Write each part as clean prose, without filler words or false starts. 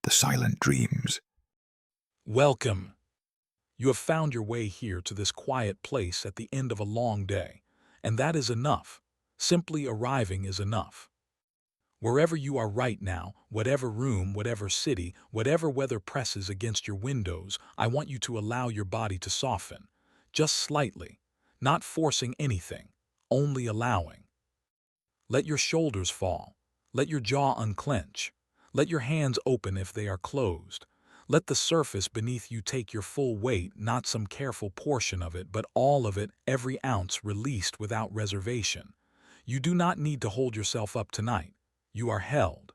The Silent Dreams. Welcome. You have found your way here to this quiet place at the end of a long day, and that is enough. Simply arriving is enough. Wherever you are right now, whatever room, whatever city, whatever weather presses against your windows, I want you to allow your body to soften, just slightly, not forcing anything, only allowing. Let your shoulders fall. Let your jaw unclench. Let your hands open if they are closed. Let the surface beneath you take your full weight, not some careful portion of it, but all of it, every ounce released without reservation. You do not need to hold yourself up tonight. You are held.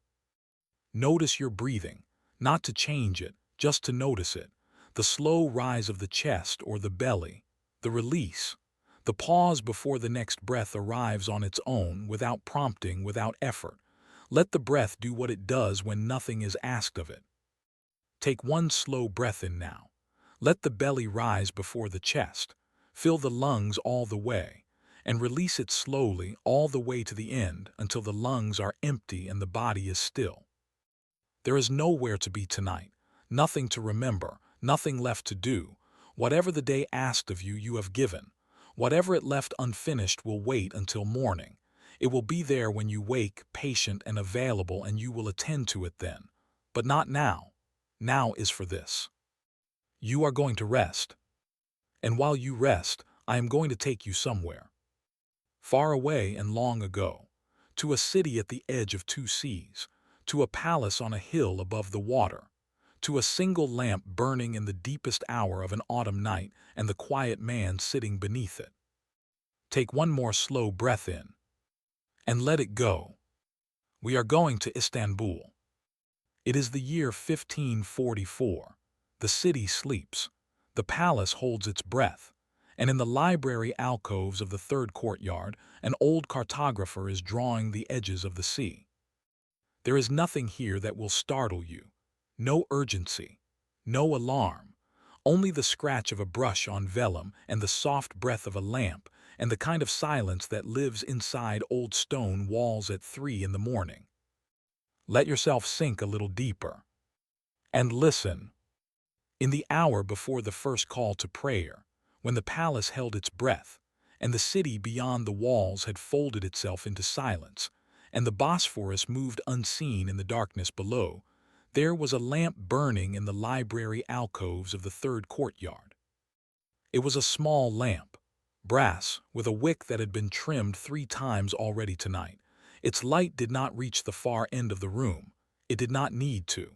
Notice your breathing, not to change it, just to notice it. The slow rise of the chest or the belly, the release, the pause before the next breath arrives on its own, without prompting, without effort. Let the breath do what it does when nothing is asked of it. Take one slow breath in now. Let the belly rise before the chest. Fill the lungs all the way, and release it slowly all the way to the end until the lungs are empty and the body is still. There is nowhere to be tonight, nothing to remember, nothing left to do. Whatever the day asked of you, you have given. Whatever it left unfinished will wait until morning. It will be there when you wake, patient and available, and you will attend to it then. But not now. Now is for this. You are going to rest. And while you rest, I am going to take you somewhere. Far away and long ago. To a city at the edge of two seas. To a palace on a hill above the water. To a single lamp burning in the deepest hour of an autumn night and the quiet man sitting beneath it. Take one more slow breath in. And let it go. We are going to Istanbul. It is the year 1544. The city sleeps. The palace holds its breath. And in the library alcoves of the third courtyard, an old cartographer is drawing the edges of the sea. There is nothing here that will startle you. No urgency. No alarm. Only the scratch of a brush on vellum and the soft breath of a lamp and the kind of silence that lives inside old stone walls at 3 in the morning. Let yourself sink a little deeper. And listen. In the hour before the first call to prayer, when the palace held its breath, and the city beyond the walls had folded itself into silence, and the Bosphorus moved unseen in the darkness below, there was a lamp burning in the library alcoves of the third courtyard. It was a small lamp, brass, with a wick that had been trimmed 3 times already tonight. Its light did not reach the far end of the room. It did not need to.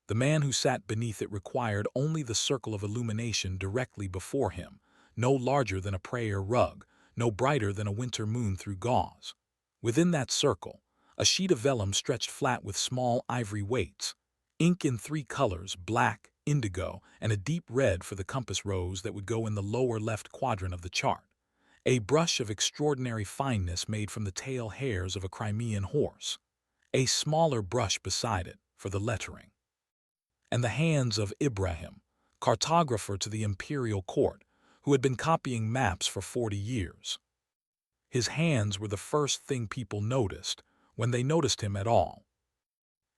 The man who sat beneath it required only the circle of illumination directly before him, no larger than a prayer rug, no brighter than a winter moon through gauze. Within that circle, a sheet of vellum stretched flat with small ivory weights, ink in 3 colors, black, indigo, and a deep red for the compass rose that would go in the lower left quadrant of the chart. A brush of extraordinary fineness made from the tail hairs of a Crimean horse. A smaller brush beside it for the lettering. And the hands of Ibrahim, cartographer to the imperial court, who had been copying maps for 40 years. His hands were the first thing people noticed, when they noticed him at all.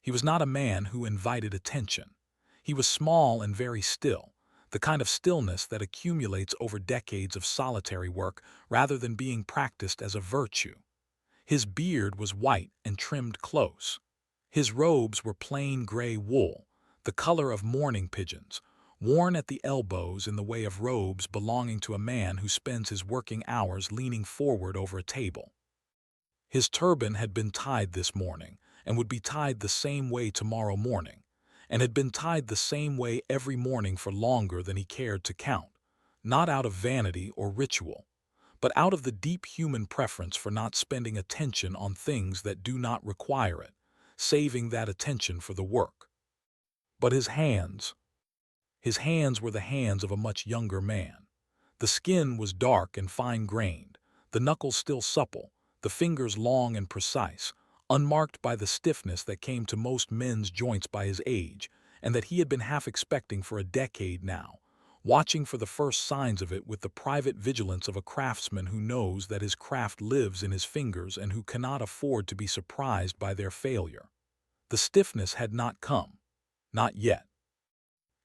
He was not a man who invited attention. He was small and very still, the kind of stillness that accumulates over decades of solitary work rather than being practiced as a virtue. His beard was white and trimmed close. His robes were plain gray wool, the color of mourning pigeons, worn at the elbows in the way of robes belonging to a man who spends his working hours leaning forward over a table. His turban had been tied this morning and would be tied the same way tomorrow morning, and had been tied the same way every morning for longer than he cared to count, not out of vanity or ritual, but out of the deep human preference for not spending attention on things that do not require it, saving that attention for the work. But his hands were the hands of a much younger man. The skin was dark and fine-grained, the knuckles still supple, the fingers long and precise, unmarked by the stiffness that came to most men's joints by his age, and that he had been half expecting for a decade now, watching for the first signs of it with the private vigilance of a craftsman who knows that his craft lives in his fingers and who cannot afford to be surprised by their failure. The stiffness had not come. Not yet.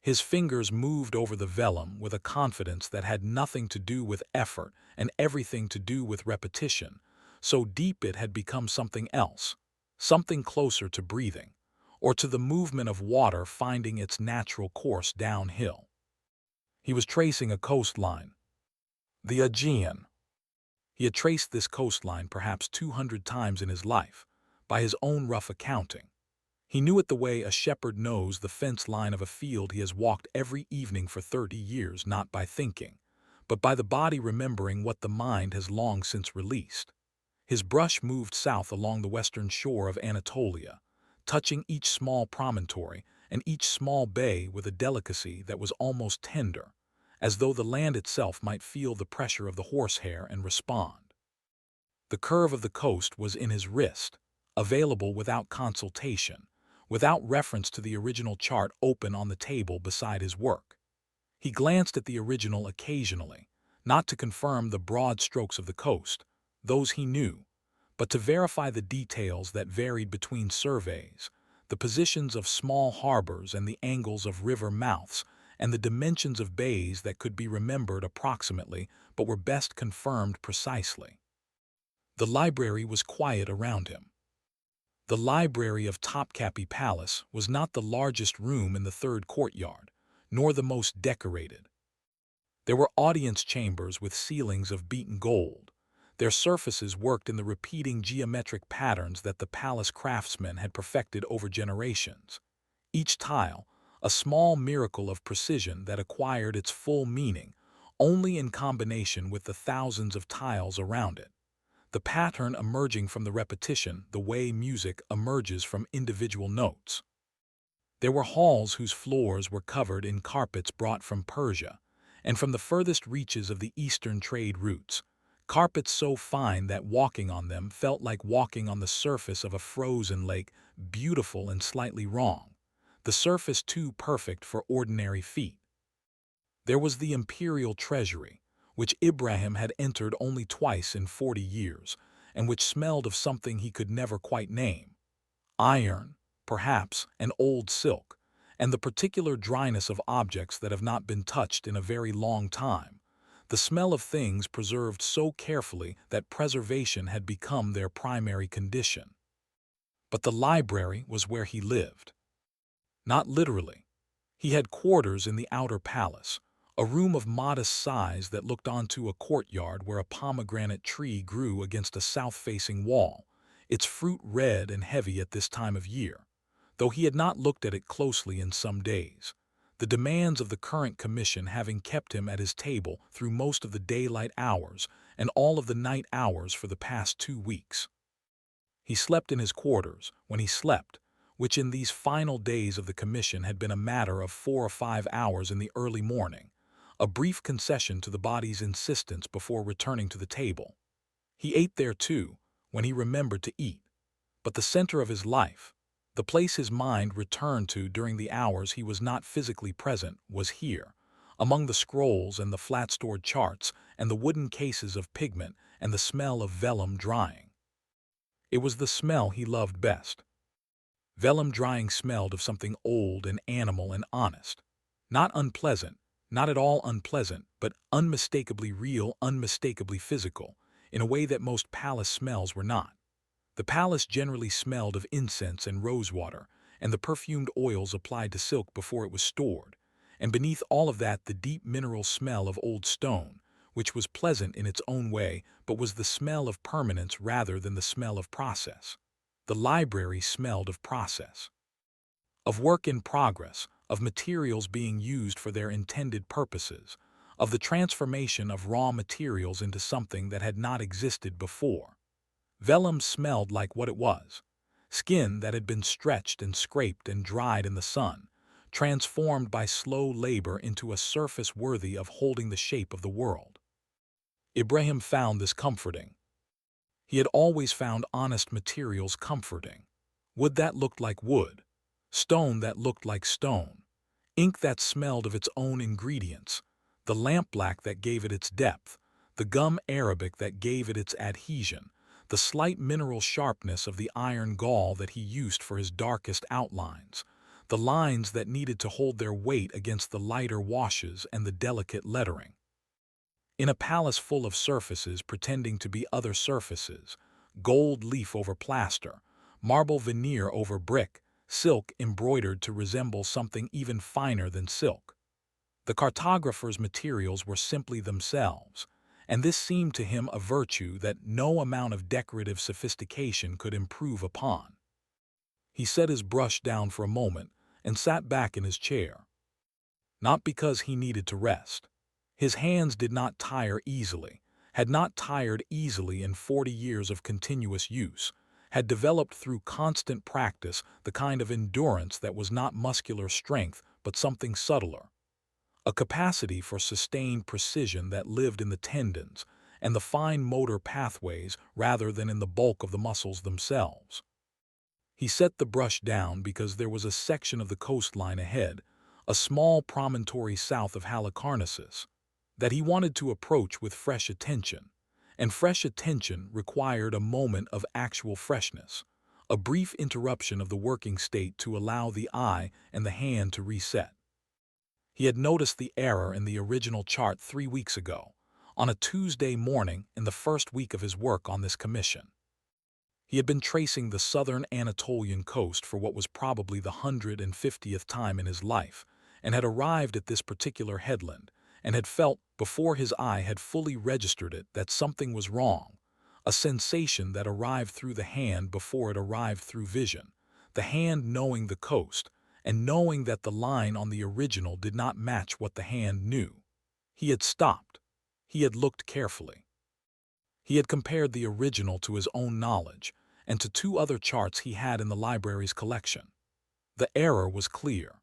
His fingers moved over the vellum with a confidence that had nothing to do with effort and everything to do with repetition, so deep it had become something else, something closer to breathing, or to the movement of water finding its natural course downhill. He was tracing a coastline, the Aegean. He had traced this coastline perhaps 200 times in his life, by his own rough accounting. He knew it the way a shepherd knows the fence line of a field he has walked every evening for 30 years, not by thinking, but by the body remembering what the mind has long since released. His brush moved south along the western shore of Anatolia, touching each small promontory and each small bay with a delicacy that was almost tender, as though the land itself might feel the pressure of the horsehair and respond. The curve of the coast was in his wrist, available without consultation, without reference to the original chart open on the table beside his work. He glanced at the original occasionally, not to confirm the broad strokes of the coast, those he knew, but to verify the details that varied between surveys, the positions of small harbors and the angles of river mouths, and the dimensions of bays that could be remembered approximately but were best confirmed precisely. The library was quiet around him. The library of Topkapi Palace was not the largest room in the third courtyard, nor the most decorated. There were audience chambers with ceilings of beaten gold, their surfaces worked in the repeating geometric patterns that the palace craftsmen had perfected over generations. Each tile, a small miracle of precision that acquired its full meaning only in combination with the thousands of tiles around it. The pattern emerging from the repetition the way music emerges from individual notes. There were halls whose floors were covered in carpets brought from Persia, and from the furthest reaches of the eastern trade routes, carpets so fine that walking on them felt like walking on the surface of a frozen lake, beautiful and slightly wrong, the surface too perfect for ordinary feet. There was the imperial treasury, which Ibrahim had entered only twice in 40 years, and which smelled of something he could never quite name. Iron, perhaps, and old silk, and the particular dryness of objects that have not been touched in a very long time, the smell of things preserved so carefully that preservation had become their primary condition. But the library was where he lived. Not literally. He had quarters in the outer palace, a room of modest size that looked onto a courtyard where a pomegranate tree grew against a south-facing wall, its fruit red and heavy at this time of year, though he had not looked at it closely in some days, the demands of the current commission having kept him at his table through most of the daylight hours and all of the night hours for the past 2 weeks. He slept in his quarters when he slept, which in these final days of the commission had been a matter of 4 or 5 hours in the early morning, a brief concession to the body's insistence before returning to the table. He ate there too, when he remembered to eat, but the center of his life, the place his mind returned to during the hours he was not physically present, was here, among the scrolls and the flat-stored charts and the wooden cases of pigment and the smell of vellum drying. It was the smell he loved best. Vellum drying smelled of something old and animal and honest, not unpleasant, not at all unpleasant, but unmistakably real, unmistakably physical, in a way that most palace smells were not. The palace generally smelled of incense and rosewater, and the perfumed oils applied to silk before it was stored, and beneath all of that the deep mineral smell of old stone, which was pleasant in its own way, but was the smell of permanence rather than the smell of process. The library smelled of process, of work in progress, of materials being used for their intended purposes, of the transformation of raw materials into something that had not existed before. Vellum smelled like what it was, skin that had been stretched and scraped and dried in the sun, transformed by slow labor into a surface worthy of holding the shape of the world. Ibrahim found this comforting. He had always found honest materials comforting. Wood that looked like wood, stone that looked like stone, ink that smelled of its own ingredients, the lampblack that gave it its depth, the gum arabic that gave it its adhesion, the slight mineral sharpness of the iron gall that he used for his darkest outlines, the lines that needed to hold their weight against the lighter washes and the delicate lettering. In a palace full of surfaces pretending to be other surfaces, gold leaf over plaster, marble veneer over brick, silk embroidered to resemble something even finer than silk. The cartographer's materials were simply themselves, and this seemed to him a virtue that no amount of decorative sophistication could improve upon. He set his brush down for a moment and sat back in his chair. Not because he needed to rest. His hands did not tire easily, had not tired easily in 40 years of continuous use, had developed through constant practice the kind of endurance that was not muscular strength but something subtler, a capacity for sustained precision that lived in the tendons and the fine motor pathways rather than in the bulk of the muscles themselves. He set the brush down because there was a section of the coastline ahead, a small promontory south of Halicarnassus, that he wanted to approach with fresh attention, and fresh attention required a moment of actual freshness, a brief interruption of the working state to allow the eye and the hand to reset. He had noticed the error in the original chart 3 weeks ago, on a Tuesday morning in the first week of his work on this commission. He had been tracing the southern Anatolian coast for what was probably the 150th time in his life, and had arrived at this particular headland, and had felt, before his eye had fully registered it, that something was wrong, a sensation that arrived through the hand before it arrived through vision, the hand knowing the coast, and knowing that the line on the original did not match what the hand knew. He had stopped. He had looked carefully. He had compared the original to his own knowledge, and to 2 other charts he had in the library's collection. The error was clear.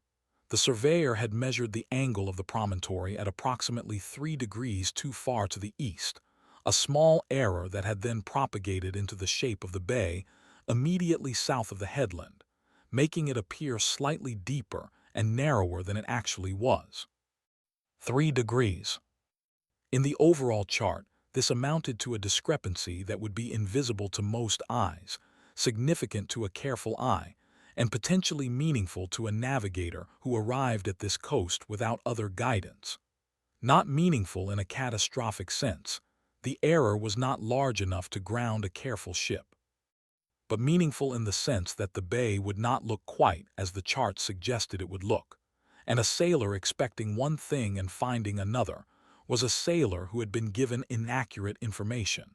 The surveyor had measured the angle of the promontory at approximately 3 degrees too far to the east, a small error that had then propagated into the shape of the bay immediately south of the headland, making it appear slightly deeper and narrower than it actually was. 3 degrees. In the overall chart, this amounted to a discrepancy that would be invisible to most eyes, significant to a careful eye, and potentially meaningful to a navigator who arrived at this coast without other guidance. Not meaningful in a catastrophic sense. The error was not large enough to ground a careful ship. But meaningful in the sense that the bay would not look quite as the chart suggested it would look, and a sailor expecting one thing and finding another was a sailor who had been given inaccurate information,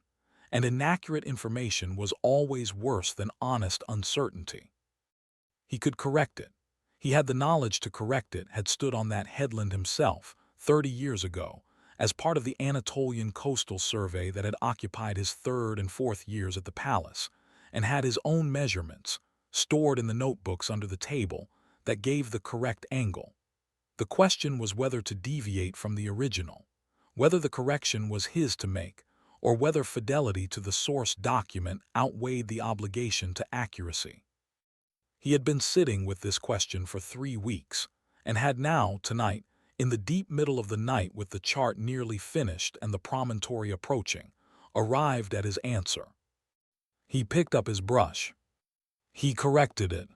and inaccurate information was always worse than honest uncertainty. He could correct it. He had the knowledge to correct it, had stood on that headland himself 30 years ago as part of the Anatolian coastal survey that had occupied his 3rd and 4th years at the palace, and had his own measurements, stored in the notebooks under the table, that gave the correct angle. The question was whether to deviate from the original, whether the correction was his to make, or whether fidelity to the source document outweighed the obligation to accuracy. He had been sitting with this question for 3 weeks, and had now, tonight, in the deep middle of the night with the chart nearly finished and the promontory approaching, arrived at his answer. He picked up his brush. He corrected it.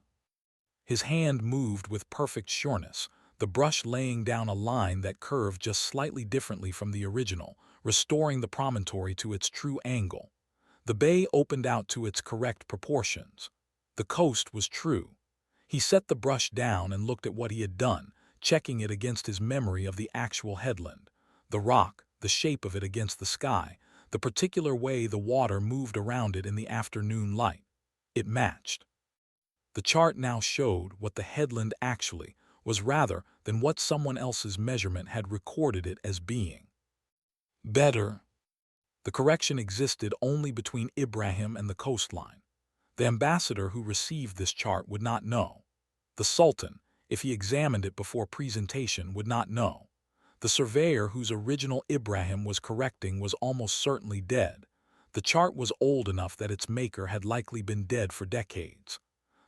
His hand moved with perfect sureness, the brush laying down a line that curved just slightly differently from the original, restoring the promontory to its true angle. The bay opened out to its correct proportions. The coast was true. He set the brush down and looked at what he had done, checking it against his memory of the actual headland, the rock, the shape of it against the sky, the particular way the water moved around it in the afternoon light. It matched. The chart now showed what the headland actually was rather than what someone else's measurement had recorded it as being. Better. The correction existed only between Ibrahim and the coastline. The ambassador who received this chart would not know. The Sultan, if he examined it before presentation, would not know. The surveyor whose original Ibrahim was correcting was almost certainly dead. The chart was old enough that its maker had likely been dead for decades.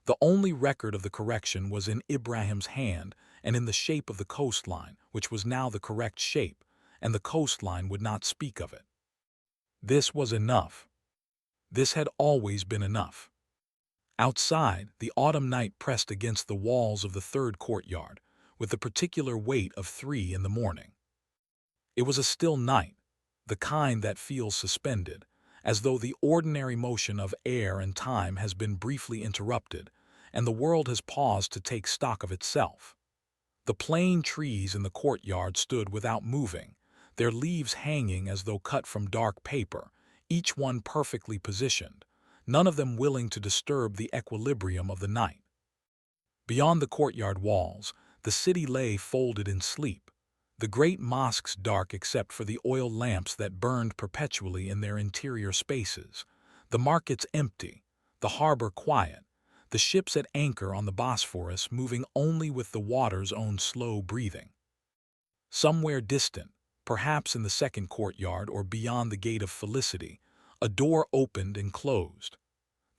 The only record of the correction was in Ibrahim's hand and in the shape of the coastline, which was now the correct shape, and the coastline would not speak of it. This was enough. This had always been enough. Outside, the autumn night pressed against the walls of the third courtyard, with the particular weight of 3 in the morning. It was a still night, the kind that feels suspended, as though the ordinary motion of air and time has been briefly interrupted, and the world has paused to take stock of itself. The plane trees in the courtyard stood without moving, their leaves hanging as though cut from dark paper, each one perfectly positioned, none of them willing to disturb the equilibrium of the night. Beyond the courtyard walls, the city lay folded in sleep, the great mosques dark except for the oil lamps that burned perpetually in their interior spaces, the markets empty, the harbor quiet, the ships at anchor on the Bosphorus moving only with the water's own slow breathing. Somewhere distant, perhaps in the second courtyard or beyond the gate of felicity, a door opened and closed.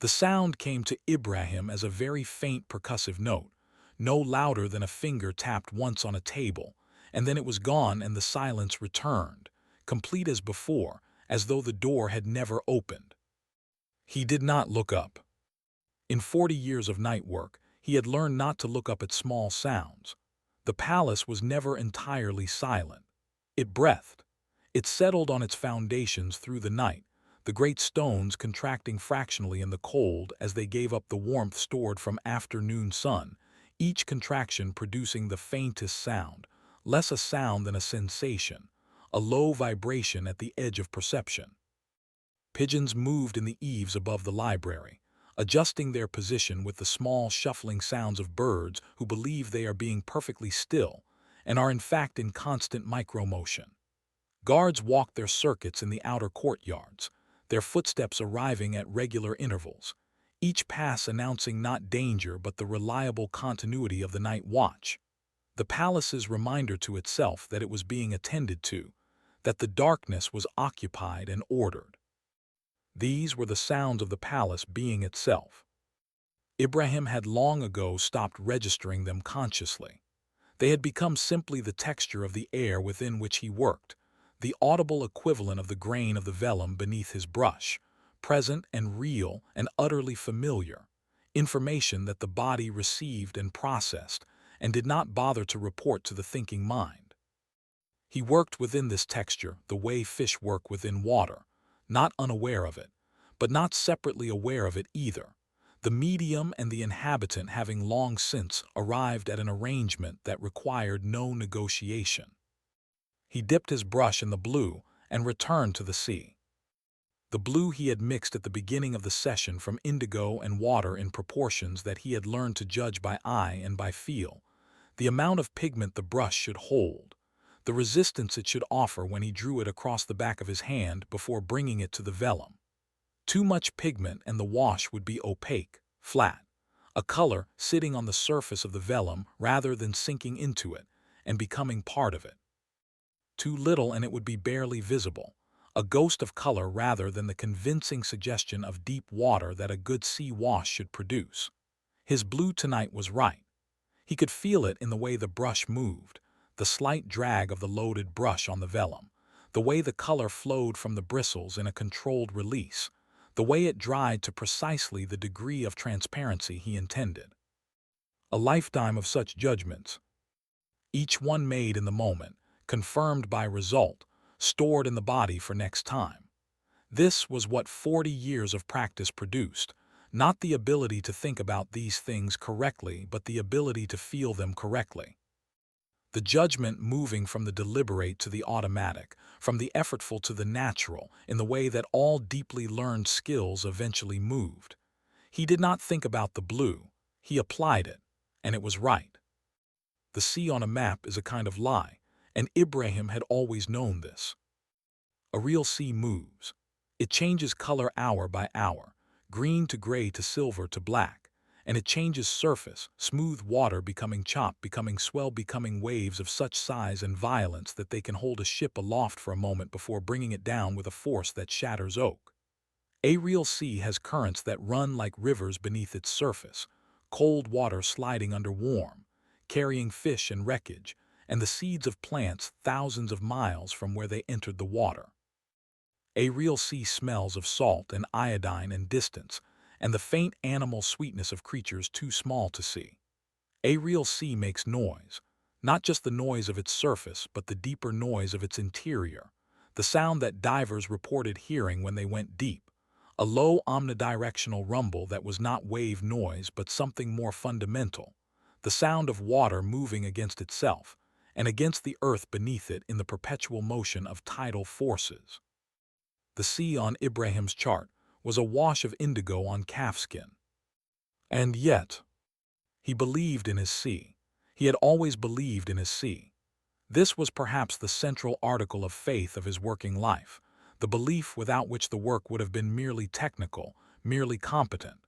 The sound came to Ibrahim as a very faint percussive note, no louder than a finger tapped once on a table, and then it was gone and the silence returned, complete as before, as though the door had never opened. He did not look up. In 40 years of night work, he had learned not to look up at small sounds. The palace was never entirely silent. It breathed. It settled on its foundations through the night, the great stones contracting fractionally in the cold as they gave up the warmth stored from afternoon sun, each contraction producing the faintest sound, less a sound than a sensation, a low vibration at the edge of perception. Pigeons moved in the eaves above the library, adjusting their position with the small shuffling sounds of birds who believe they are being perfectly still and are in fact in constant micromotion. Guards walked their circuits in the outer courtyards, their footsteps arriving at regular intervals, each pass announcing not danger but the reliable continuity of the night watch. The palace's reminder to itself that it was being attended to, that the darkness was occupied and ordered. These were the sounds of the palace being itself. Ibrahim had long ago stopped registering them consciously. They had become simply the texture of the air within which he worked, the audible equivalent of the grain of the vellum beneath his brush, present and real and utterly familiar, information that the body received and processed and did not bother to report to the thinking mind. He worked within this texture the way fish work within water, not unaware of it, but not separately aware of it either, the medium and the inhabitant having long since arrived at an arrangement that required no negotiation. He dipped his brush in the blue and returned to the sea. The blue he had mixed at the beginning of the session from indigo and water in proportions that he had learned to judge by eye and by feel, the amount of pigment the brush should hold, the resistance it should offer when he drew it across the back of his hand before bringing it to the vellum. Too much pigment and the wash would be opaque, flat, a color sitting on the surface of the vellum rather than sinking into it and becoming part of it. Too little and it would be barely visible, a ghost of color rather than the convincing suggestion of deep water that a good sea wash should produce. His blue tonight was right. He could feel it in the way the brush moved, the slight drag of the loaded brush on the vellum, the way the color flowed from the bristles in a controlled release, the way it dried to precisely the degree of transparency he intended. A lifetime of such judgments, each one made in the moment, confirmed by result, stored in the body for next time. This was what 40 years of practice produced, not the ability to think about these things correctly, but the ability to feel them correctly. The judgment moving from the deliberate to the automatic, from the effortful to the natural, in the way that all deeply learned skills eventually moved. He did not think about the blue, he applied it, and it was right. The sea on a map is a kind of lie, and Ibrahim had always known this. A real sea moves. It changes color hour by hour, green to gray to silver to black, and it changes surface, smooth water becoming chop, becoming swell, becoming waves of such size and violence that they can hold a ship aloft for a moment before bringing it down with a force that shatters oak. A real sea has currents that run like rivers beneath its surface, cold water sliding under warm, carrying fish and wreckage, and the seeds of plants thousands of miles from where they entered the water. A real sea smells of salt and iodine and distance, and the faint animal sweetness of creatures too small to see. A real sea makes noise, not just the noise of its surface, but the deeper noise of its interior, the sound that divers reported hearing when they went deep, a low omnidirectional rumble that was not wave noise but something more fundamental, the sound of water moving against itself and against the earth beneath it in the perpetual motion of tidal forces. The sea on Ibrahim's chart was a wash of indigo on calfskin. And yet, he believed in his sea. He had always believed in his sea. This was perhaps the central article of faith of his working life, the belief without which the work would have been merely technical, merely competent.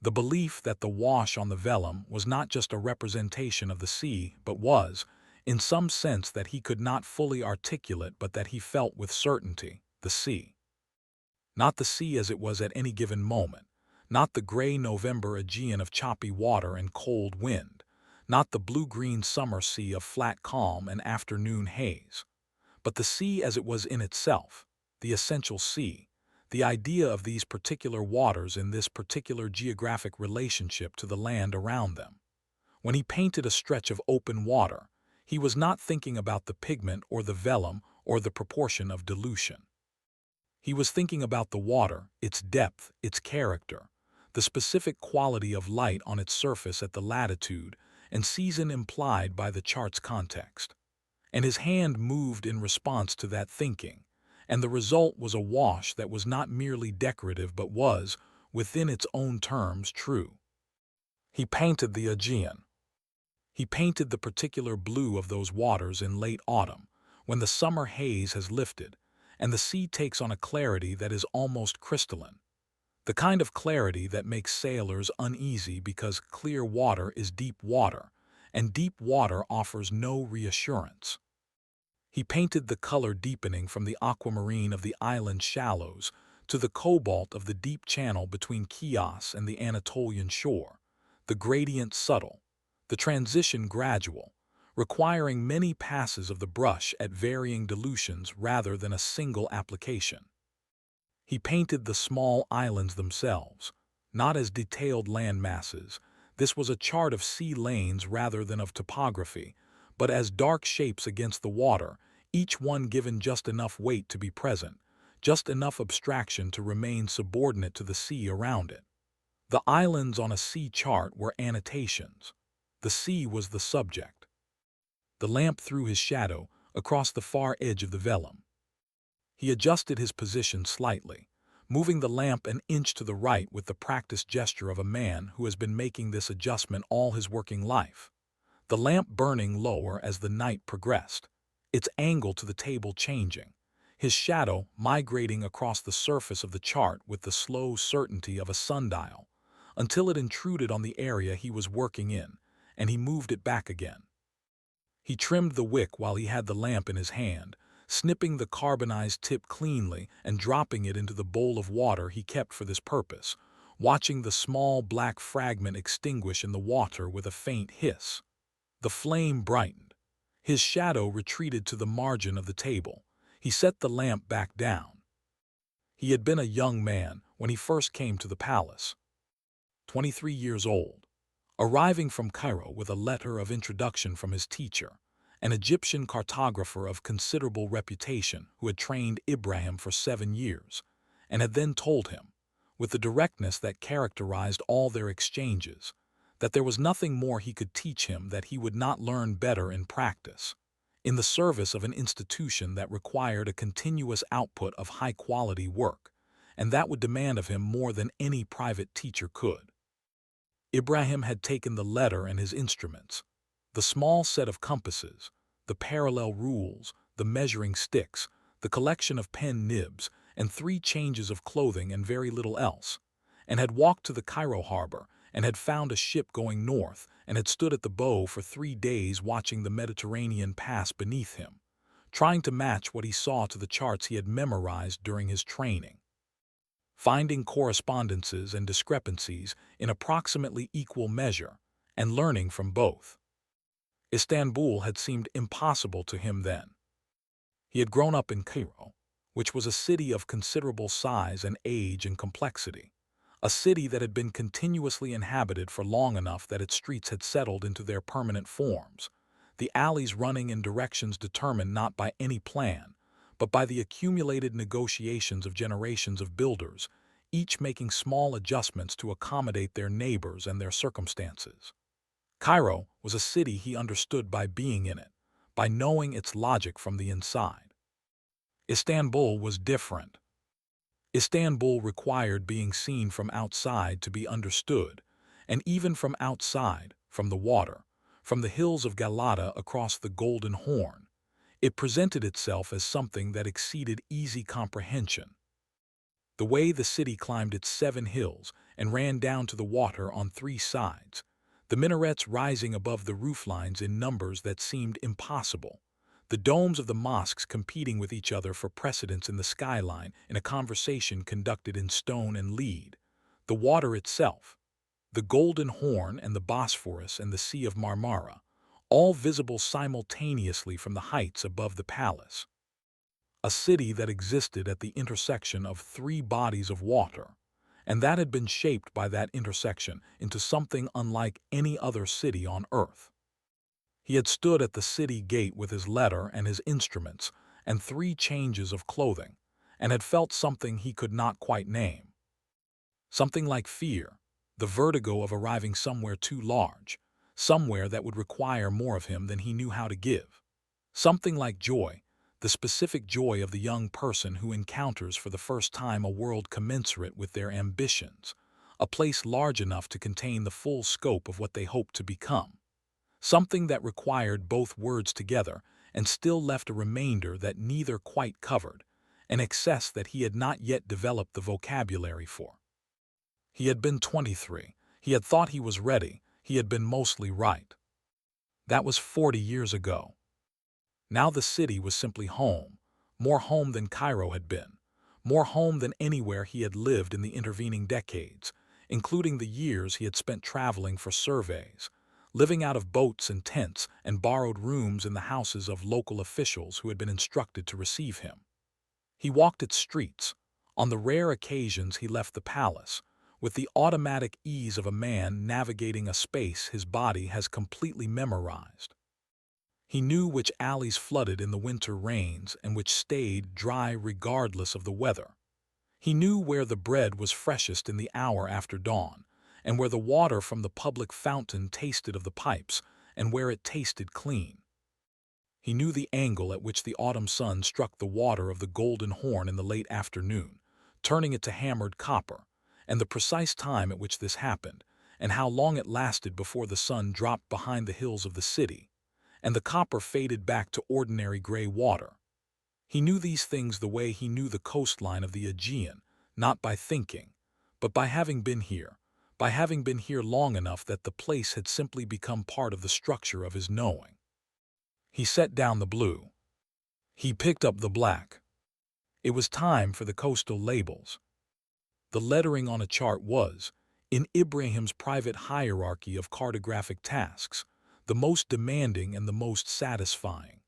The belief that the wash on the vellum was not just a representation of the sea, but was, in some sense that he could not fully articulate but that he felt with certainty, the sea. Not the sea as it was at any given moment, not the gray November Aegean of choppy water and cold wind, not the blue-green summer sea of flat calm and afternoon haze, but the sea as it was in itself, the essential sea, the idea of these particular waters in this particular geographic relationship to the land around them. When he painted a stretch of open water, he was not thinking about the pigment or the vellum or the proportion of dilution. He was thinking about the water, its depth, its character, the specific quality of light on its surface at the latitude and season implied by the chart's context. And his hand moved in response to that thinking, and the result was a wash that was not merely decorative but was, within its own terms, true. He painted the Aegean. He painted the particular blue of those waters in late autumn, when the summer haze has lifted, and the sea takes on a clarity that is almost crystalline, the kind of clarity that makes sailors uneasy because clear water is deep water, and deep water offers no reassurance. He painted the color deepening from the aquamarine of the island shallows to the cobalt of the deep channel between Chios and the Anatolian shore, the gradient subtle, the transition gradual, requiring many passes of the brush at varying dilutions rather than a single application. He painted the small islands themselves, not as detailed land masses. This was a chart of sea lanes rather than of topography, but as dark shapes against the water, each one given just enough weight to be present, just enough abstraction to remain subordinate to the sea around it. The islands on a sea chart were annotations. The sea was the subject. The lamp threw his shadow across the far edge of the vellum. He adjusted his position slightly, moving the lamp an inch to the right with the practiced gesture of a man who has been making this adjustment all his working life. The lamp burning lower as the night progressed, its angle to the table changing, his shadow migrating across the surface of the chart with the slow certainty of a sundial, until it intruded on the area he was working in, and he moved it back again. He trimmed the wick while he had the lamp in his hand, snipping the carbonized tip cleanly and dropping it into the bowl of water he kept for this purpose, watching the small black fragment extinguish in the water with a faint hiss. The flame brightened. His shadow retreated to the margin of the table. He set the lamp back down. He had been a young man when he first came to the palace, 23 years old, arriving from Cairo with a letter of introduction from his teacher, an Egyptian cartographer of considerable reputation who had trained Ibrahim for 7 years, and had then told him, with the directness that characterized all their exchanges, that there was nothing more he could teach him that he would not learn better in practice, in the service of an institution that required a continuous output of high-quality work, and that would demand of him more than any private teacher could. Ibrahim had taken the letter and his instruments, the small set of compasses, the parallel rules, the measuring sticks, the collection of pen nibs, and 3 changes of clothing and very little else, and had walked to the Cairo harbor and had found a ship going north and had stood at the bow for 3 days watching the Mediterranean pass beneath him, trying to match what he saw to the charts he had memorized during his training, finding correspondences and discrepancies in approximately equal measure, and learning from both. Istanbul had seemed impossible to him then. He had grown up in Cairo, which was a city of considerable size and age and complexity, a city that had been continuously inhabited for long enough that its streets had settled into their permanent forms, the alleys running in directions determined not by any plan, but by the accumulated negotiations of generations of builders, each making small adjustments to accommodate their neighbors and their circumstances. Cairo was a city he understood by being in it, by knowing its logic from the inside. Istanbul was different. Istanbul required being seen from outside to be understood, and even from outside, from the water, from the hills of Galata across the Golden Horn, it presented itself as something that exceeded easy comprehension. The way the city climbed its 7 hills and ran down to the water on 3 sides, the minarets rising above the rooflines in numbers that seemed impossible, the domes of the mosques competing with each other for precedence in the skyline in a conversation conducted in stone and lead, the water itself, the Golden Horn and the Bosphorus and the Sea of Marmara, all visible simultaneously from the heights above the palace. A city that existed at the intersection of 3 bodies of water, and that had been shaped by that intersection into something unlike any other city on earth. He had stood at the city gate with his letter and his instruments and 3 changes of clothing, and had felt something he could not quite name. Something like fear, the vertigo of arriving somewhere too large, somewhere that would require more of him than he knew how to give. Something like joy, the specific joy of the young person who encounters for the first time a world commensurate with their ambitions, a place large enough to contain the full scope of what they hope to become. Something that required both words together and still left a remainder that neither quite covered, an excess that he had not yet developed the vocabulary for. He had been 23. He had thought he was ready. He had been mostly right. That was 40 years ago. Now the city was simply home, more home than Cairo had been, more home than anywhere he had lived in the intervening decades, including the years he had spent traveling for surveys, living out of boats and tents and borrowed rooms in the houses of local officials who had been instructed to receive him. He walked its streets. On the rare occasions he left the palace, with the automatic ease of a man navigating a space his body has completely memorized. He knew which alleys flooded in the winter rains and which stayed dry regardless of the weather. He knew where the bread was freshest in the hour after dawn, and where the water from the public fountain tasted of the pipes, and where it tasted clean. He knew the angle at which the autumn sun struck the water of the Golden Horn in the late afternoon, turning it to hammered copper, and the precise time at which this happened, and how long it lasted before the sun dropped behind the hills of the city, and the copper faded back to ordinary gray water. He knew these things the way he knew the coastline of the Aegean, not by thinking, but by having been here long enough that the place had simply become part of the structure of his knowing. He set down the blue. He picked up the black. It was time for the coastal labels. The lettering on a chart was, in Ibrahim's private hierarchy of cartographic tasks, the most demanding and the most satisfying.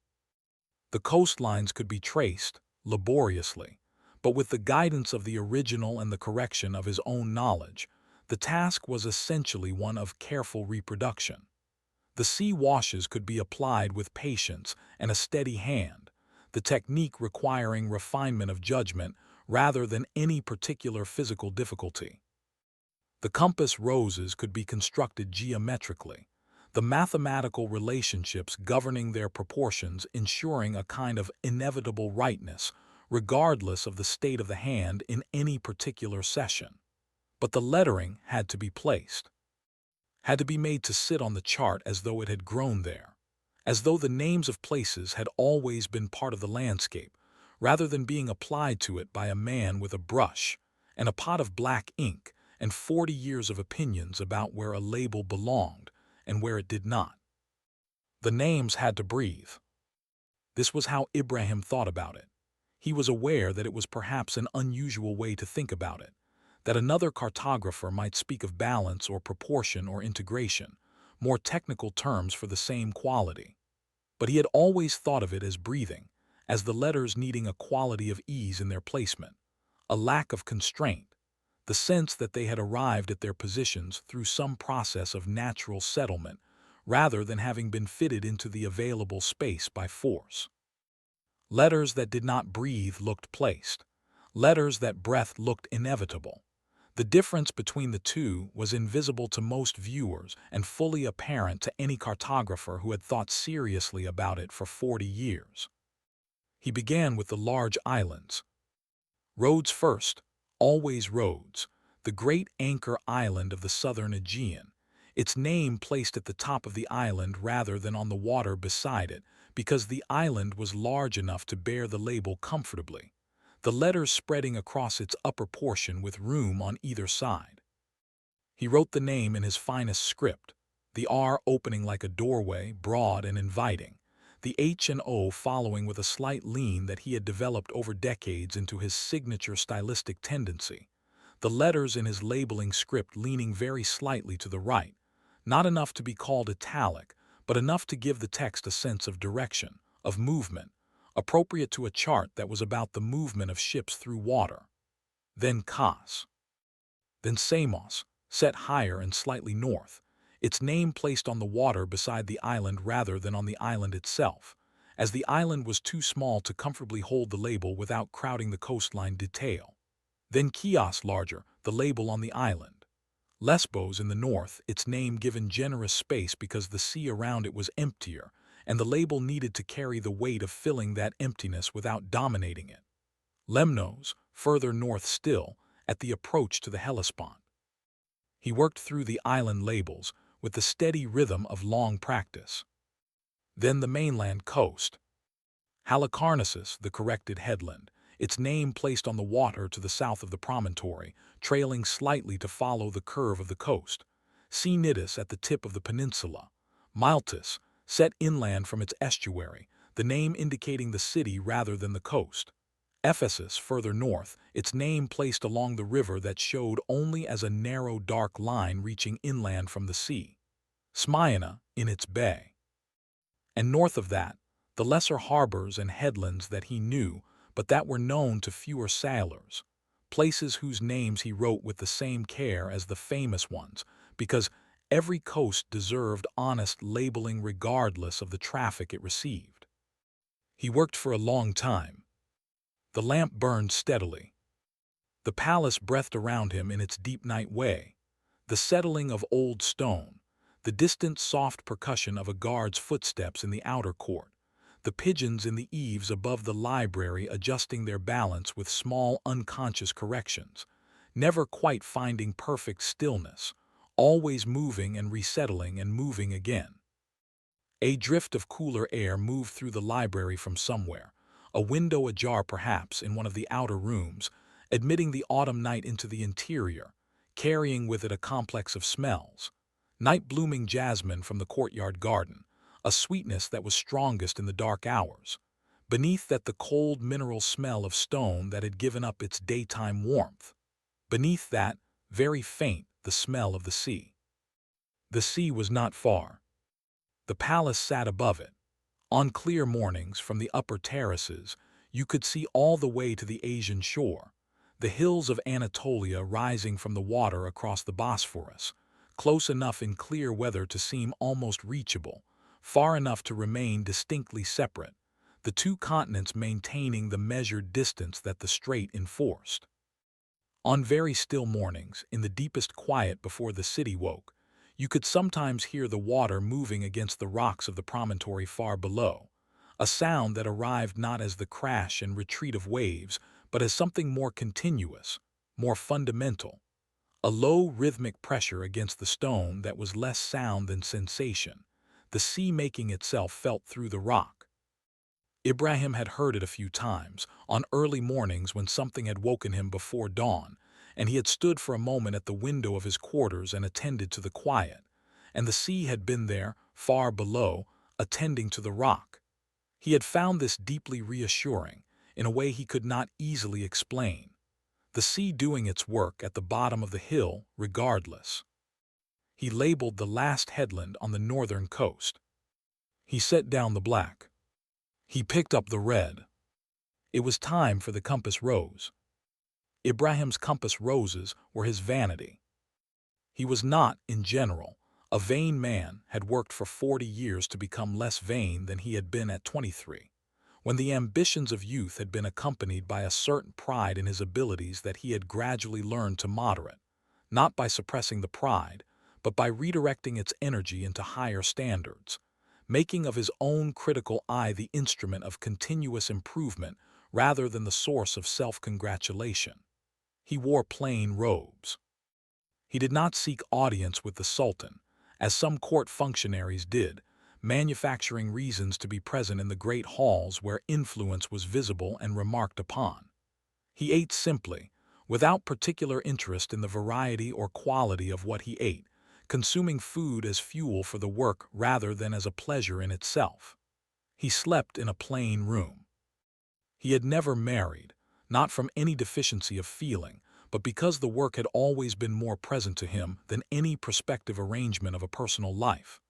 The coastlines could be traced, laboriously, but with the guidance of the original and the correction of his own knowledge, the task was essentially one of careful reproduction. The sea washes could be applied with patience and a steady hand, the technique requiring refinement of judgment rather than any particular physical difficulty. The compass roses could be constructed geometrically, the mathematical relationships governing their proportions ensuring a kind of inevitable rightness, regardless of the state of the hand in any particular session. But the lettering had to be placed, had to be made to sit on the chart as though it had grown there, as though the names of places had always been part of the landscape, rather than being applied to it by a man with a brush and a pot of black ink and 40 years of opinions about where a label belonged and where it did not. The names had to breathe. This was how Ibrahim thought about it. He was aware that it was perhaps an unusual way to think about it, that another cartographer might speak of balance or proportion or integration, more technical terms for the same quality. But he had always thought of it as breathing, as the letters needing a quality of ease in their placement, a lack of constraint, the sense that they had arrived at their positions through some process of natural settlement, rather than having been fitted into the available space by force. Letters that did not breathe looked placed. Letters that breathed looked inevitable. The difference between the two was invisible to most viewers and fully apparent to any cartographer who had thought seriously about it for 40 years. He began with the large islands. Rhodes first, always Rhodes, the great anchor island of the southern Aegean, its name placed at the top of the island rather than on the water beside it, because the island was large enough to bear the label comfortably, the letters spreading across its upper portion with room on either side. He wrote the name in his finest script, the R opening like a doorway, broad and inviting, the H and O following with a slight lean that he had developed over decades into his signature stylistic tendency, the letters in his labeling script leaning very slightly to the right, not enough to be called italic, but enough to give the text a sense of direction, of movement, appropriate to a chart that was about the movement of ships through water. Then Kos. Then Samos, set higher and slightly north, its name placed on the water beside the island rather than on the island itself, as the island was too small to comfortably hold the label without crowding the coastline detail. Then Chios larger, the label on the island. Lesbos in the north, its name given generous space because the sea around it was emptier, and the label needed to carry the weight of filling that emptiness without dominating it. Lemnos, further north still, at the approach to the Hellespont. He worked through the island labels with the steady rhythm of long practice. Then the mainland coast. Halicarnassus, the corrected headland, its name placed on the water to the south of the promontory, trailing slightly to follow the curve of the coast. Cnidus at the tip of the peninsula. Miletus, set inland from its estuary, the name indicating the city rather than the coast. Ephesus further north, its name placed along the river that showed only as a narrow dark line reaching inland from the sea. Smyrna in its bay. And north of that, the lesser harbors and headlands that he knew but that were known to fewer sailors, places whose names he wrote with the same care as the famous ones, because every coast deserved honest labeling regardless of the traffic it received. He worked for a long time. The lamp burned steadily. The palace breathed around him in its deep night way, the settling of old stone, the distant soft percussion of a guard's footsteps in the outer court, the pigeons in the eaves above the library adjusting their balance with small unconscious corrections, never quite finding perfect stillness, always moving and resettling and moving again. A drift of cooler air moved through the library from somewhere, a window ajar perhaps in one of the outer rooms, admitting the autumn night into the interior, carrying with it a complex of smells. Night-blooming jasmine from the courtyard garden, a sweetness that was strongest in the dark hours. Beneath that the cold mineral smell of stone that had given up its daytime warmth. Beneath that, very faint, the smell of the sea. The sea was not far. The palace sat above it. On clear mornings, from the upper terraces, you could see all the way to the Aegean shore, the hills of Anatolia rising from the water across the Bosphorus, close enough in clear weather to seem almost reachable, far enough to remain distinctly separate, the two continents maintaining the measured distance that the strait enforced. On very still mornings, in the deepest quiet before the city woke, you could sometimes hear the water moving against the rocks of the promontory far below, a sound that arrived not as the crash and retreat of waves, but as something more continuous, more fundamental, a low rhythmic pressure against the stone that was less sound than sensation, the sea making itself felt through the rock. Ibrahim had heard it a few times, on early mornings when something had woken him before dawn, and he had stood for a moment at the window of his quarters and attended to the quiet, and the sea had been there, far below, attending to the rock. He had found this deeply reassuring, in a way he could not easily explain, the sea doing its work at the bottom of the hill regardless. He labeled the last headland on the northern coast. He set down the black. He picked up the red. It was time for the compass rose. Ibrahim's compass roses were his vanity. He was not, in general, a vain man, had worked for 40 years to become less vain than he had been at 23, when the ambitions of youth had been accompanied by a certain pride in his abilities that he had gradually learned to moderate, not by suppressing the pride, but by redirecting its energy into higher standards, making of his own critical eye the instrument of continuous improvement rather than the source of self-congratulation. He wore plain robes. He did not seek audience with the Sultan, as some court functionaries did, manufacturing reasons to be present in the great halls where influence was visible and remarked upon. He ate simply, without particular interest in the variety or quality of what he ate, consuming food as fuel for the work rather than as a pleasure in itself. He slept in a plain room. He had never married, not from any deficiency of feeling, but because the work had always been more present to him than any prospective arrangement of a personal life.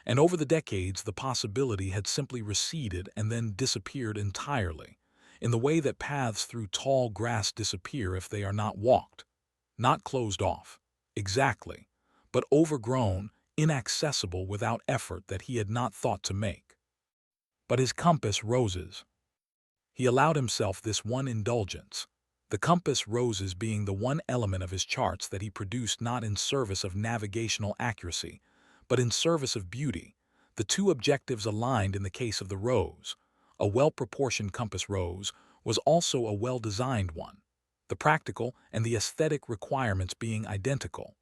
And over the decades the possibility had simply receded and then disappeared entirely, in the way that paths through tall grass disappear if they are not walked, not closed off, exactly, but overgrown, inaccessible without effort that he had not thought to make. But his compass roses. He allowed himself this one indulgence, the compass roses being the one element of his charts that he produced not in service of navigational accuracy, but in service of beauty, the two objectives aligned in the case of the rose. A well-proportioned compass rose was also a well-designed one, the practical and the aesthetic requirements being identical,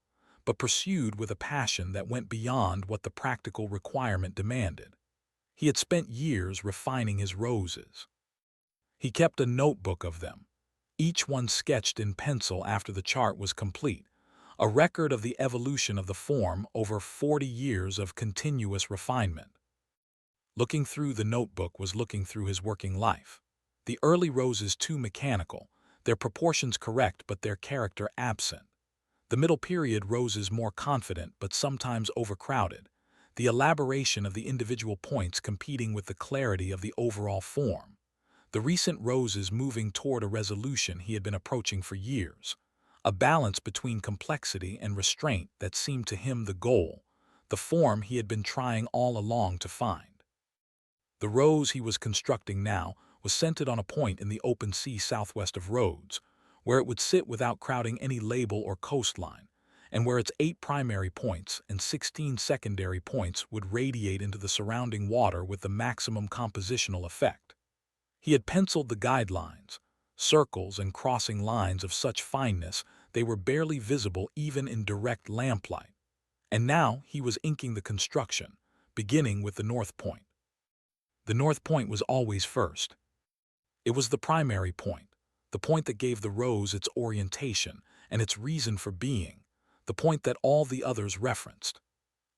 but pursued with a passion that went beyond what the practical requirement demanded. He had spent years refining his roses. He kept a notebook of them, each one sketched in pencil after the chart was complete, a record of the evolution of the form over 40 years of continuous refinement. Looking through the notebook was looking through his working life. The early roses too mechanical, their proportions correct but their character absent. The middle period roses more confident but sometimes overcrowded, the elaboration of the individual points competing with the clarity of the overall form. The recent roses moving toward a resolution he had been approaching for years, a balance between complexity and restraint that seemed to him the goal, the form he had been trying all along to find. The rose he was constructing now was centered on a point in the open sea southwest of Rhodes, where it would sit without crowding any label or coastline, and where its 8 primary points and 16 secondary points would radiate into the surrounding water with the maximum compositional effect. He had penciled the guidelines, circles and crossing lines of such fineness they were barely visible even in direct lamplight, and now he was inking the construction, beginning with the north point. The north point was always first. It was the primary point, the point that gave the rose its orientation and its reason for being, the point that all the others referenced.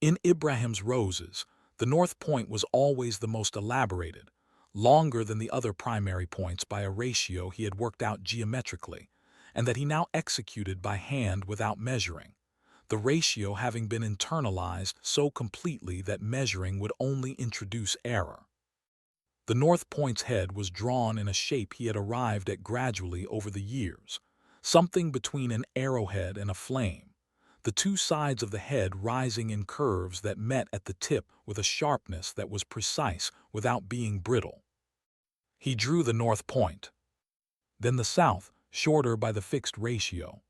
In Ibrahim's roses, the north point was always the most elaborated, longer than the other primary points by a ratio he had worked out geometrically, and that he now executed by hand without measuring, the ratio having been internalized so completely that measuring would only introduce error. The north point's head was drawn in a shape he had arrived at gradually over the years, something between an arrowhead and a flame, the two sides of the head rising in curves that met at the tip with a sharpness that was precise without being brittle. He drew the north point. Then the south, shorter by the fixed ratio.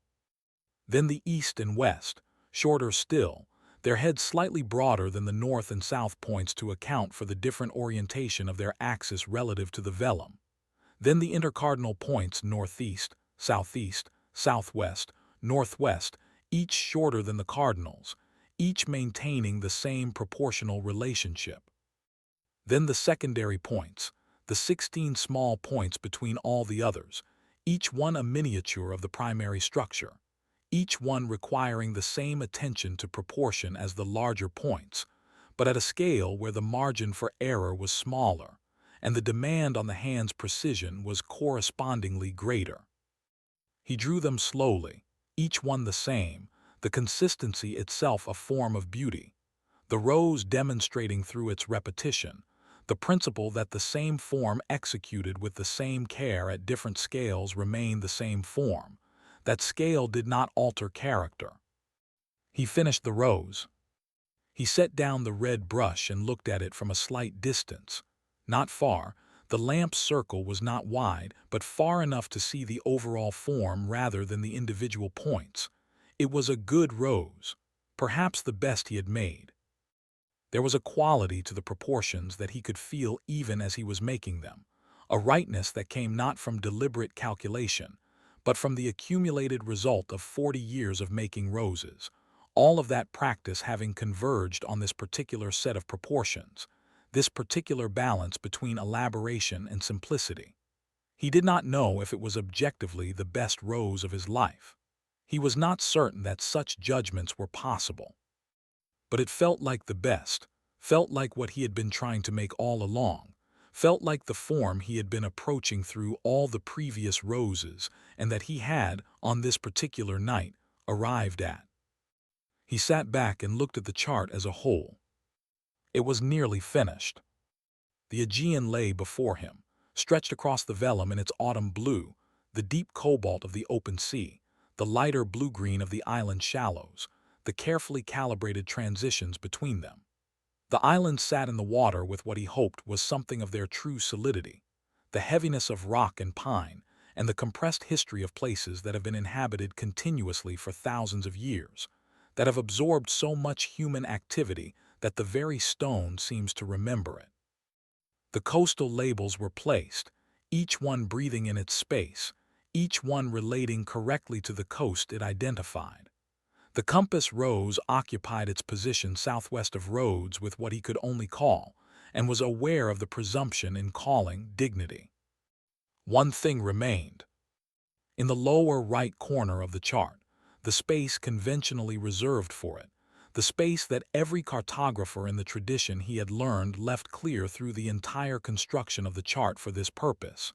Then the east and west, shorter still, their heads slightly broader than the north and south points to account for the different orientation of their axis relative to the vellum. Then the intercardinal points northeast, southeast, southwest, northwest, each shorter than the cardinals, each maintaining the same proportional relationship. Then the secondary points, the 16 small points between all the others, each one a miniature of the primary structure, each one requiring the same attention to proportion as the larger points, but at a scale where the margin for error was smaller, and the demand on the hand's precision was correspondingly greater. He drew them slowly, each one the same, the consistency itself a form of beauty, the rose demonstrating through its repetition the principle that the same form executed with the same care at different scales remained the same form, That scale did not alter character. He finished the rose. He set down the red brush and looked at it from a slight distance. Not far. The lamp's circle was not wide, but far enough to see the overall form rather than the individual points. It was a good rose, perhaps the best he had made. There was a quality to the proportions that he could feel even as he was making them, a rightness that came not from deliberate calculation, but from the accumulated result of 40 years of making roses, all of that practice having converged on this particular set of proportions, this particular balance between elaboration and simplicity. He did not know if it was objectively the best rose of his life. He was not certain that such judgments were possible. But it felt like the best, felt like what he had been trying to make all along, felt like the form he had been approaching through all the previous roses and that he had, on this particular night, arrived at. He sat back and looked at the chart as a whole. It was nearly finished. The Aegean lay before him, stretched across the vellum in its autumn blue, the deep cobalt of the open sea, the lighter blue-green of the island shallows, the carefully calibrated transitions between them. The islands sat in the water with what he hoped was something of their true solidity, the heaviness of rock and pine, and the compressed history of places that have been inhabited continuously for thousands of years, that have absorbed so much human activity that the very stone seems to remember it. The coastal labels were placed, each one breathing in its space, each one relating correctly to the coast it identified. The compass rose occupied its position southwest of Rhodes with what he could only call, and was aware of the presumption in calling, dignity. One thing remained. In the lower right corner of the chart, the space conventionally reserved for it, the space that every cartographer in the tradition he had learned left clear through the entire construction of the chart for this purpose.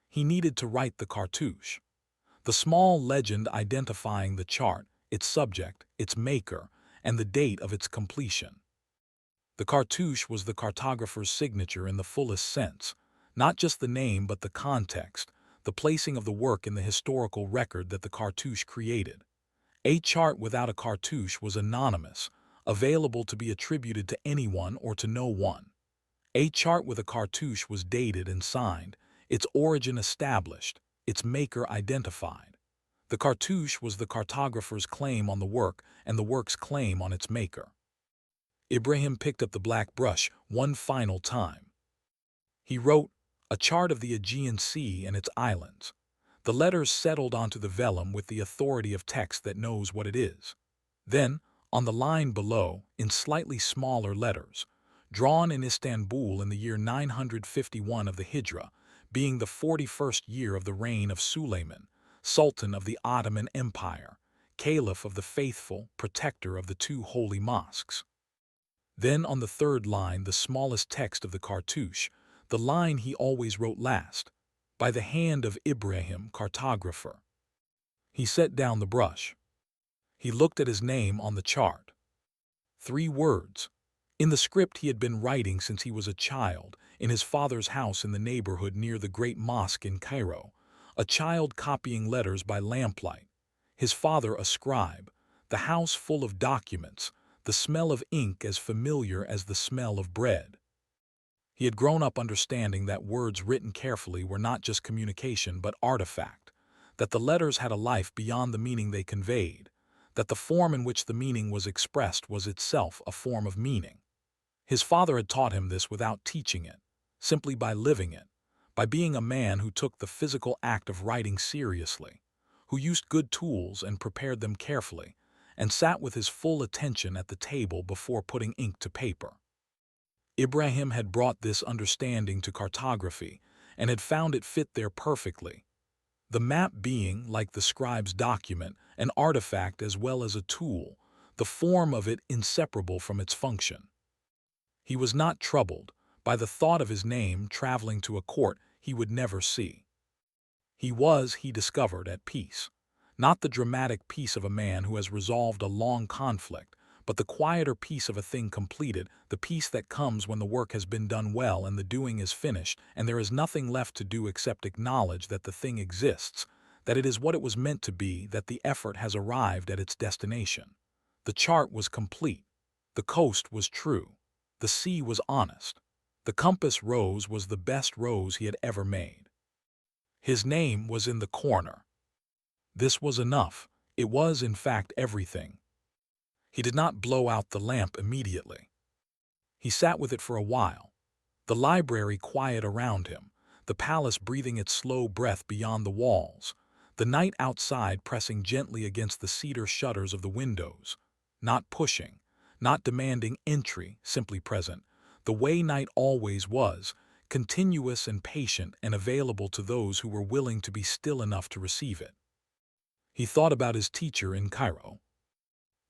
He needed to write the cartouche. The small legend identifying the chart, its subject, its maker, and the date of its completion. The cartouche was the cartographer's signature in the fullest sense, not just the name but the context, the placing of the work in the historical record that the cartouche created. A chart without a cartouche was anonymous, available to be attributed to anyone or to no one. A chart with a cartouche was dated and signed, its origin established, its maker identified. The cartouche was the cartographer's claim on the work and the work's claim on its maker. Ibrahim picked up the black brush one final time. He wrote, "A chart of the Aegean Sea and its islands." The letters settled onto the vellum with the authority of text that knows what it is. Then, on the line below, in slightly smaller letters, drawn in Istanbul in the year 951 of the Hijra, being the 41st year of the reign of Suleiman, Sultan of the Ottoman Empire, Caliph of the Faithful, protector of the two holy mosques. Then on the third line, the smallest text of the cartouche, the line he always wrote last, "By the hand of Ibrahim, cartographer." He set down the brush. He looked at his name on the chart. 3 words. In the script he had been writing since he was a child, in his father's house in the neighborhood near the great mosque in Cairo, a child copying letters by lamplight, his father a scribe, the house full of documents, the smell of ink as familiar as the smell of bread. He had grown up understanding that words written carefully were not just communication but artifact, that the letters had a life beyond the meaning they conveyed, that the form in which the meaning was expressed was itself a form of meaning. His father had taught him this without teaching it, simply by living it, by being a man who took the physical act of writing seriously, who used good tools and prepared them carefully, and sat with his full attention at the table before putting ink to paper. Ibrahim had brought this understanding to cartography and had found it fit there perfectly, the map being, like the scribe's document, an artifact as well as a tool, the form of it inseparable from its function. He was not troubled by the thought of his name traveling to a court he would never see. He was, he discovered, at peace, not the dramatic peace of a man who has resolved a long conflict, but the quieter peace of a thing completed, the peace that comes when the work has been done well and the doing is finished and there is nothing left to do except acknowledge that the thing exists, that it is what it was meant to be, that the effort has arrived at its destination. The chart was complete. The coast was true. The sea was honest. The compass rose was the best rose he had ever made. His name was in the corner. This was enough. It was, in fact, everything. He did not blow out the lamp immediately. He sat with it for a while. The library quiet around him, the palace breathing its slow breath beyond the walls, the night outside pressing gently against the cedar shutters of the windows, not pushing, not demanding entry, simply present, the way night always was, continuous and patient and available to those who were willing to be still enough to receive it. He thought about his teacher in Cairo.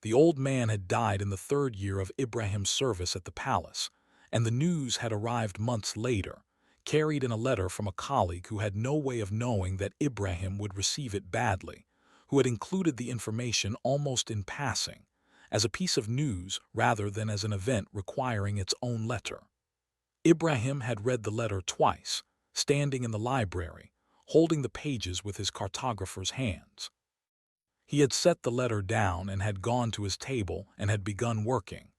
The old man had died in the 3rd year of Ibrahim's service at the palace, and the news had arrived months later, carried in a letter from a colleague who had no way of knowing that Ibrahim would receive it badly, who had included the information almost in passing, as a piece of news rather than as an event requiring its own letter. Ibrahim had read the letter twice, standing in the library, holding the pages with his cartographer's hands. He had set the letter down and had gone to his table and had begun working.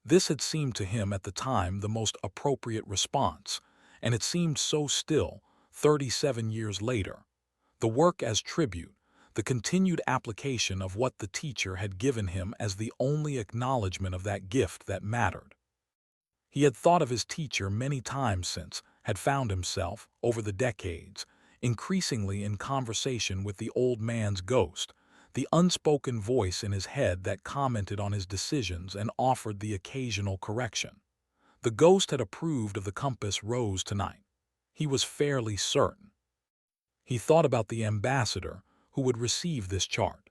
This had seemed to him at the time the most appropriate response, and it seemed so still, 37 years later. The work as tribute, the continued application of what the teacher had given him as the only acknowledgement of that gift that mattered. He had thought of his teacher many times since, had found himself, over the decades, increasingly in conversation with the old man's ghost, the unspoken voice in his head that commented on his decisions and offered the occasional correction. The ghost had approved of the compass rose tonight. He was fairly certain. He thought about the ambassador who would receive this chart.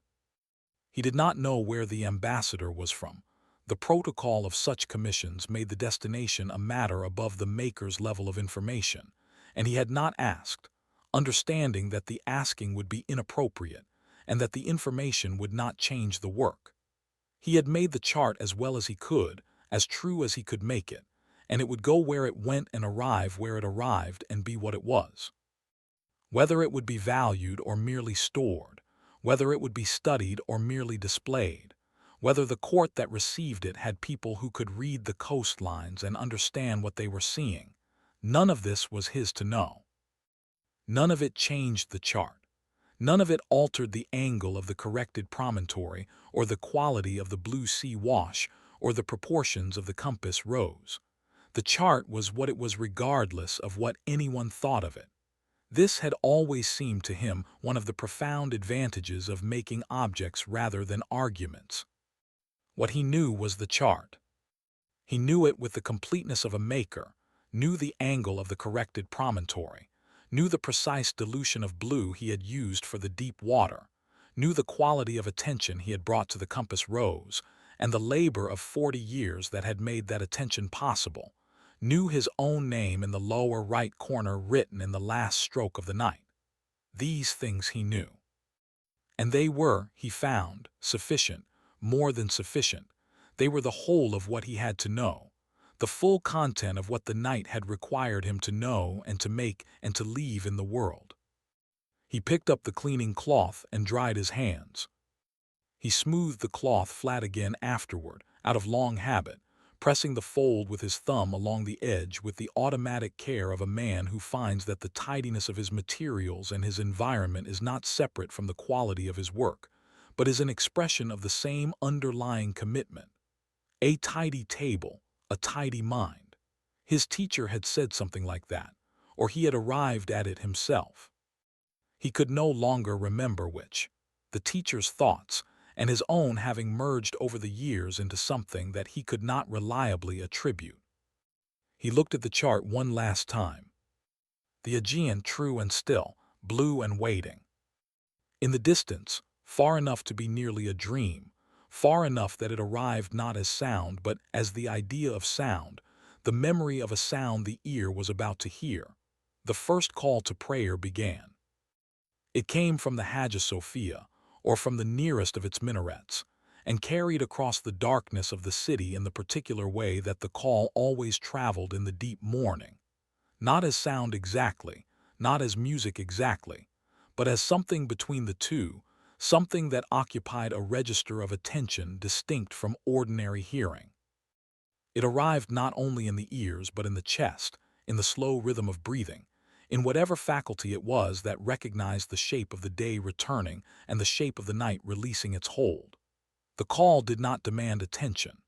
He did not know where the ambassador was from. The protocol of such commissions made the destination a matter above the maker's level of information, and he had not asked, understanding that the asking would be inappropriate and that the information would not change the work. He had made the chart as well as he could, as true as he could make it, and it would go where it went and arrive where it arrived and be what it was. Whether it would be valued or merely stored, whether it would be studied or merely displayed, whether the court that received it had people who could read the coastlines and understand what they were seeing, none of this was his to know. None of it changed the chart. None of it altered the angle of the corrected promontory or the quality of the blue sea wash or the proportions of the compass rose. The chart was what it was regardless of what anyone thought of it. This had always seemed to him one of the profound advantages of making objects rather than arguments. What he knew was the chart. He knew it with the completeness of a maker, knew the angle of the corrected promontory, knew the precise dilution of blue he had used for the deep water, knew the quality of attention he had brought to the compass rose, and the labor of 40 years that had made that attention possible, knew his own name in the lower right corner written in the last stroke of the night. These things he knew. And they were, he found, sufficient, more than sufficient. They were the whole of what he had to know, the full content of what the night had required him to know and to make and to leave in the world. He picked up the cleaning cloth and dried his hands. He smoothed the cloth flat again afterward, out of long habit, pressing the fold with his thumb along the edge with the automatic care of a man who finds that the tidiness of his materials and his environment is not separate from the quality of his work, but is an expression of the same underlying commitment. A tidy table, a tidy mind. His teacher had said something like that, or he had arrived at it himself. He could no longer remember which, the teacher's thoughts, and his own having merged over the years into something that he could not reliably attribute. He looked at the chart one last time. The Aegean true and still, blue and waiting. In the distance, far enough to be nearly a dream, far enough that it arrived not as sound but as the idea of sound, the memory of a sound the ear was about to hear. The first call to prayer began. It came from the Hagia Sophia, or from the nearest of its minarets, and carried across the darkness of the city in the particular way that the call always traveled in the deep morning. Not as sound exactly, not as music exactly, but as something between the two, something that occupied a register of attention distinct from ordinary hearing. It arrived not only in the ears but in the chest, in the slow rhythm of breathing, in whatever faculty it was that recognized the shape of the day returning and the shape of the night releasing its hold. The call did not demand attention.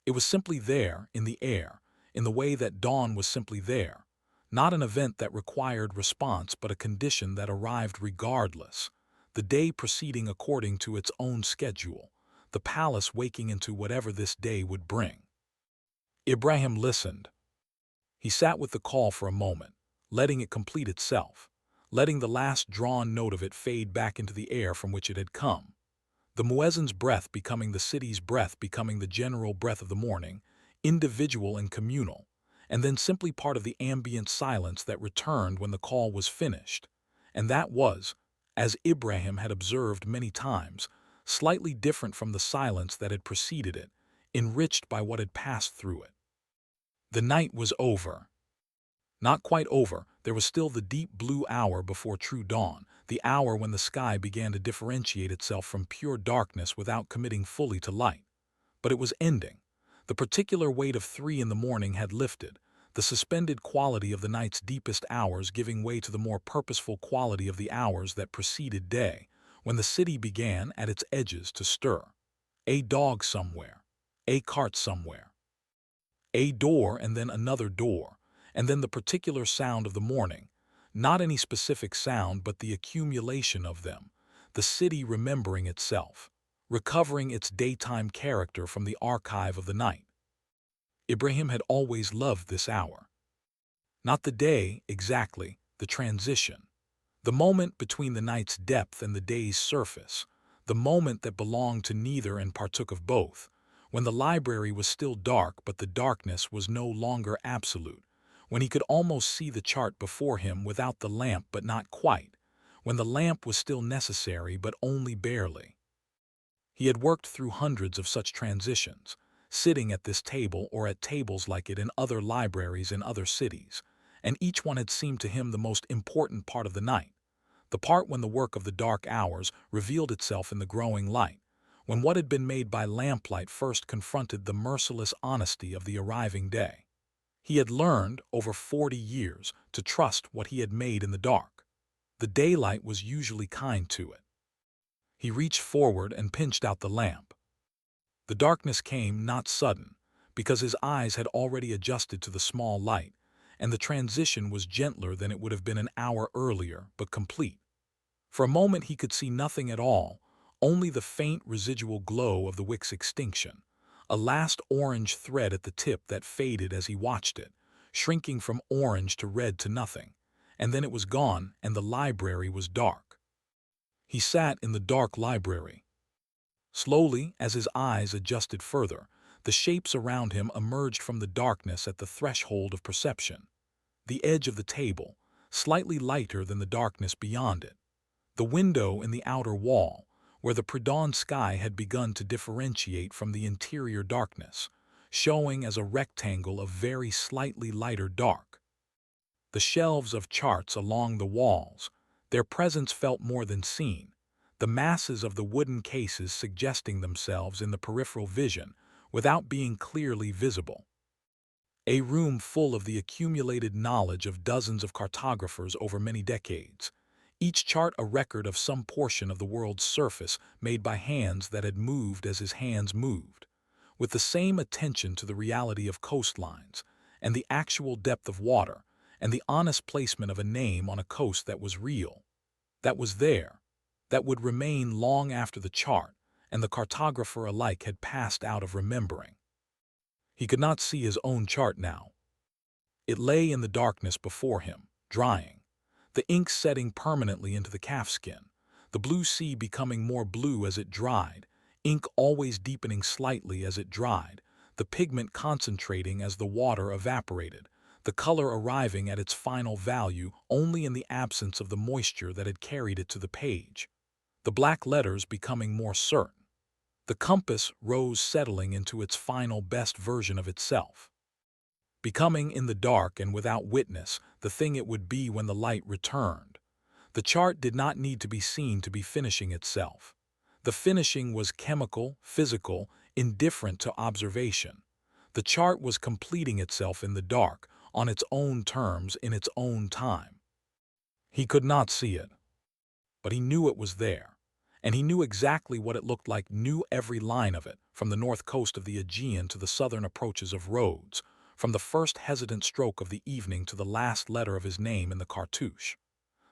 It was simply there, in the air, in the way that dawn was simply there, not an event that required response but a condition that arrived regardless, the day proceeding according to its own schedule, the palace waking into whatever this day would bring. Ibrahim listened. He sat with the call for a moment, letting it complete itself, letting the last drawn note of it fade back into the air from which it had come. The muezzin's breath becoming the city's breath, becoming the general breath of the morning, individual and communal, and then simply part of the ambient silence that returned when the call was finished. And that was, as Ibrahim had observed many times, slightly different from the silence that had preceded it, enriched by what had passed through it. The night was over. Not quite over, there was still the deep blue hour before true dawn, the hour when the sky began to differentiate itself from pure darkness without committing fully to light. But it was ending. The particular weight of 3 in the morning had lifted, the suspended quality of the night's deepest hours giving way to the more purposeful quality of the hours that preceded day, when the city began at its edges to stir. A dog somewhere, a cart somewhere, a door and then another door, and then the particular sound of the morning, not any specific sound but the accumulation of them, the city remembering itself, recovering its daytime character from the archive of the night. Ibrahim had always loved this hour. Not the day, exactly, the transition. The moment between the night's depth and the day's surface, the moment that belonged to neither and partook of both, when the library was still dark but the darkness was no longer absolute, when he could almost see the chart before him without the lamp but not quite, when the lamp was still necessary but only barely. He had worked through hundreds of such transitions, sitting at this table or at tables like it in other libraries in other cities, and each one had seemed to him the most important part of the night, the part when the work of the dark hours revealed itself in the growing light, when what had been made by lamplight first confronted the merciless honesty of the arriving day. He had learned, over 40 years, to trust what he had made in the dark. The daylight was usually kind to it. He reached forward and pinched out the lamp. The darkness came not sudden, because his eyes had already adjusted to the small light, and the transition was gentler than it would have been an hour earlier, but complete. For a moment he could see nothing at all, only the faint residual glow of the wick's extinction, a last orange thread at the tip that faded as he watched it, shrinking from orange to red to nothing, and then it was gone and the library was dark. He sat in the dark library. Slowly, as his eyes adjusted further, the shapes around him emerged from the darkness at the threshold of perception. The edge of the table, slightly lighter than the darkness beyond it. The window in the outer wall, where the pre-dawn sky had begun to differentiate from the interior darkness, showing as a rectangle of very slightly lighter dark. The shelves of charts along the walls, their presence felt more than seen, the masses of the wooden cases suggesting themselves in the peripheral vision without being clearly visible. A room full of the accumulated knowledge of dozens of cartographers over many decades, each chart a record of some portion of the world's surface made by hands that had moved as his hands moved, with the same attention to the reality of coastlines, and the actual depth of water, and the honest placement of a name on a coast that was real, that was there, that would remain long after the chart and the cartographer alike had passed out of remembering. He could not see his own chart now. It lay in the darkness before him, drying, the ink setting permanently into the calfskin, the blue sea becoming more blue as it dried, ink always deepening slightly as it dried, the pigment concentrating as the water evaporated, the color arriving at its final value only in the absence of the moisture that had carried it to the page, the black letters becoming more certain, the compass rose settling into its final best version of itself, becoming in the dark and without witness the thing it would be when the light returned, The chart did not need to be seen to be finishing itself. The finishing was chemical, physical, indifferent to observation. The chart was completing itself in the dark, on its own terms, in its own time. He could not see it, but he knew it was there. And he knew exactly what it looked like, knew every line of it, from the north coast of the Aegean to the southern approaches of Rhodes, from the first hesitant stroke of the evening to the last letter of his name in the cartouche.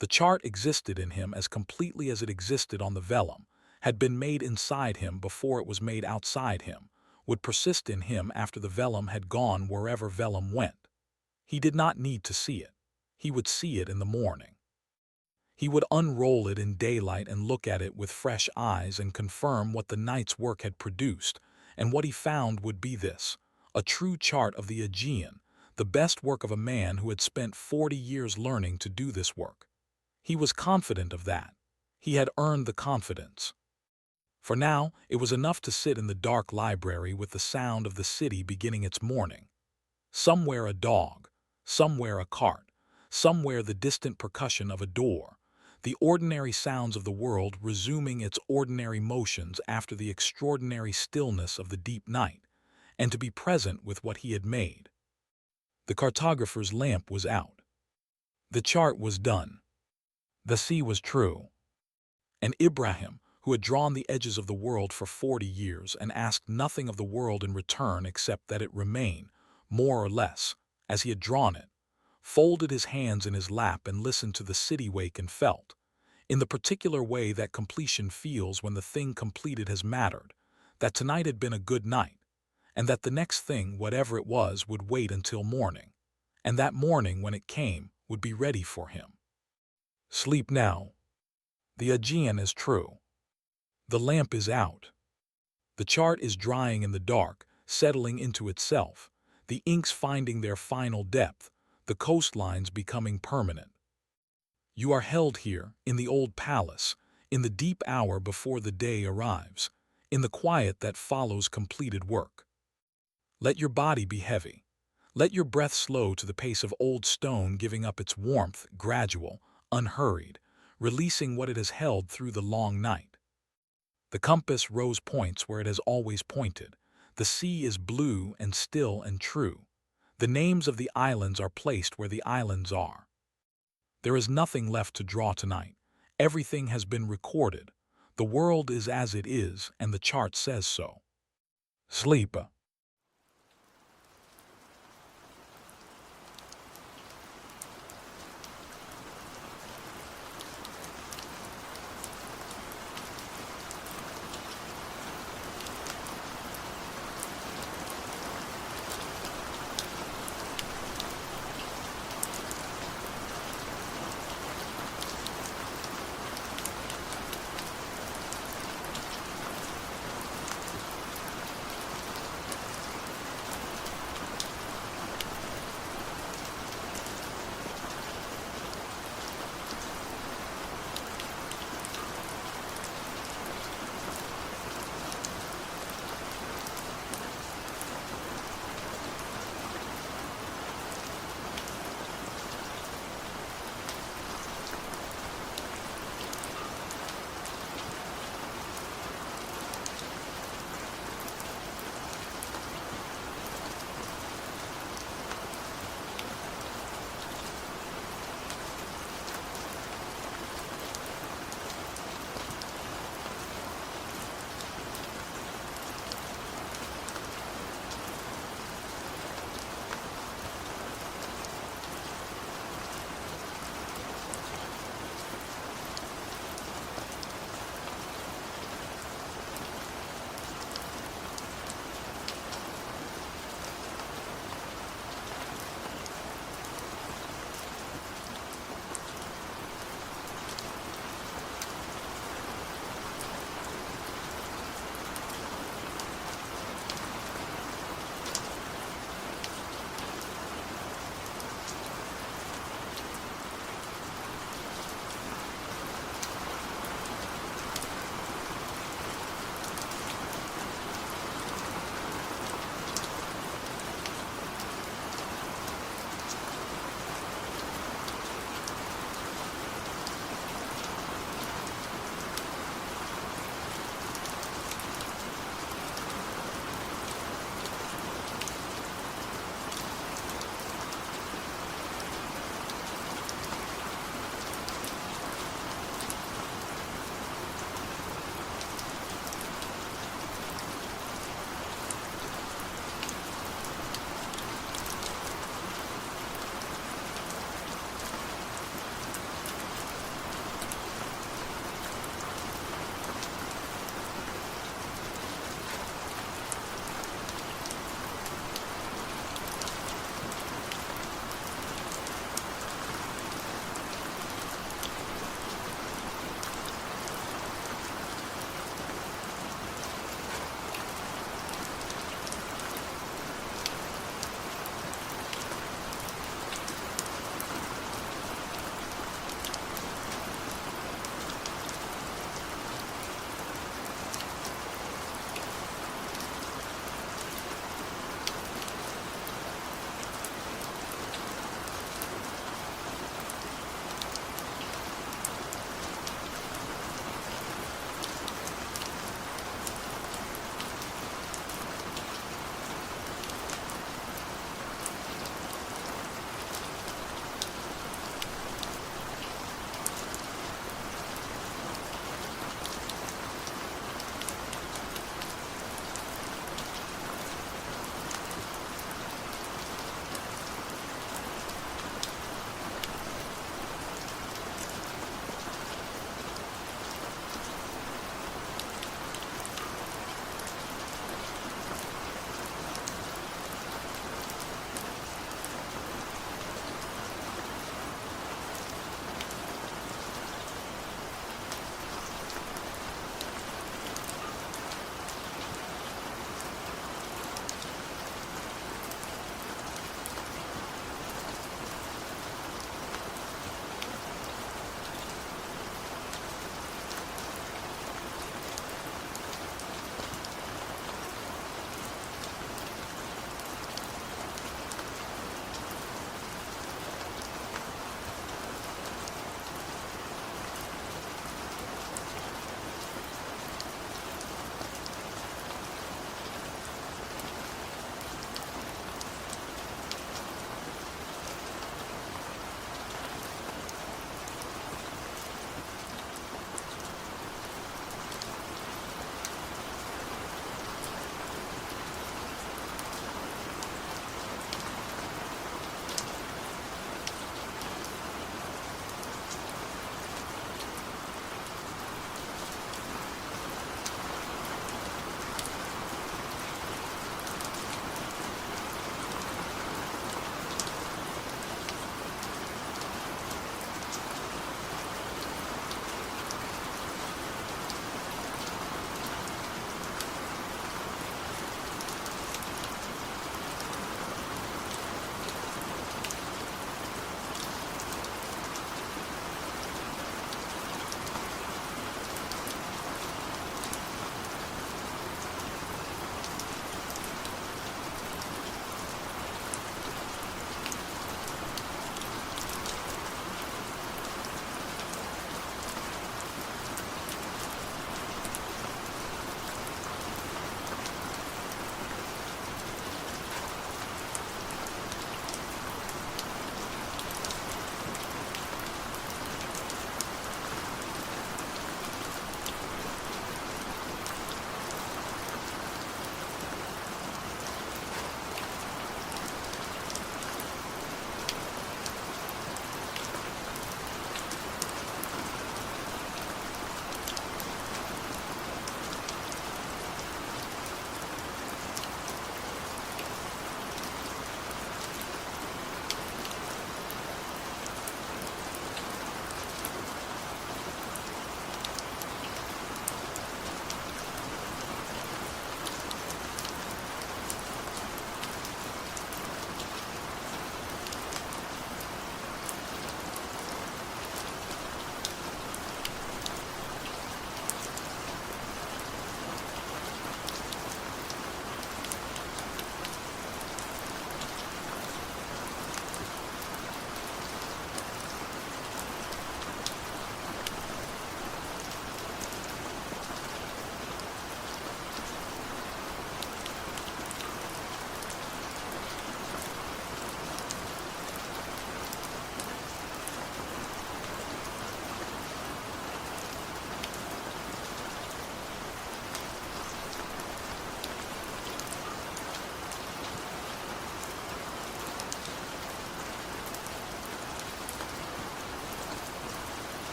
The chart existed in him as completely as it existed on the vellum, had been made inside him before it was made outside him, would persist in him after the vellum had gone wherever vellum went. He did not need to see it. He would see it in the morning. He would unroll it in daylight and look at it with fresh eyes and confirm what the night's work had produced, and what he found would be this: a true chart of the Aegean, the best work of a man who had spent 40 years learning to do this work. He was confident of that. He had earned the confidence. For now, it was enough to sit in the dark library with the sound of the city beginning its morning. Somewhere a dog, somewhere a cart, somewhere the distant percussion of a door, the ordinary sounds of the world resuming its ordinary motions after the extraordinary stillness of the deep night, and to be present with what he had made. The cartographer's lamp was out. The chart was done. The sea was true. And Ibrahim, who had drawn the edges of the world for 40 years and asked nothing of the world in return except that it remain, more or less, as he had drawn it, folded his hands in his lap and listened to the city wake and felt, in the particular way that completion feels when the thing completed has mattered, that tonight had been a good night, and that the next thing, whatever it was, would wait until morning, and that morning, when it came, would be ready for him. Sleep now. The Aegean is true. The lamp is out. The chart is drying in the dark, settling into itself, the inks finding their final depth, the coastlines becoming permanent. You are held here, in the old palace, in the deep hour before the day arrives, in the quiet that follows completed work. Let your body be heavy. Let your breath slow to the pace of old stone, giving up its warmth, gradual, unhurried, releasing what it has held through the long night. The compass rose points where it has always pointed. The sea is blue and still and true. The names of the islands are placed where the islands are. There is nothing left to draw tonight. Everything has been recorded. The world is as it is, and the chart says so. Sleep.